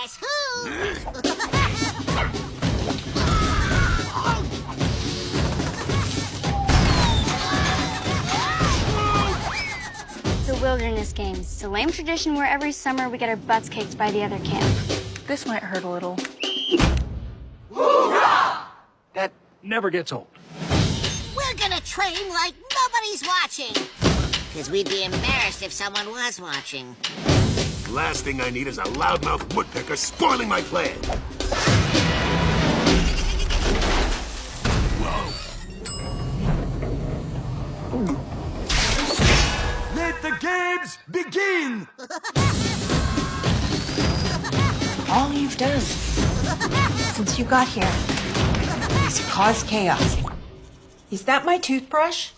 Guess who? The Wilderness Games. It's a lame tradition where every summer we get our butts kicked by the other camp. This might hurt a little. That never gets old. We're gonna train like nobody's watching. Because we'd be embarrassed if someone was watching. Last thing I need is a loudmouth woodpecker spoiling my plan. Let the games begin! All you've done since you got here is cause chaos. Is that my toothbrush?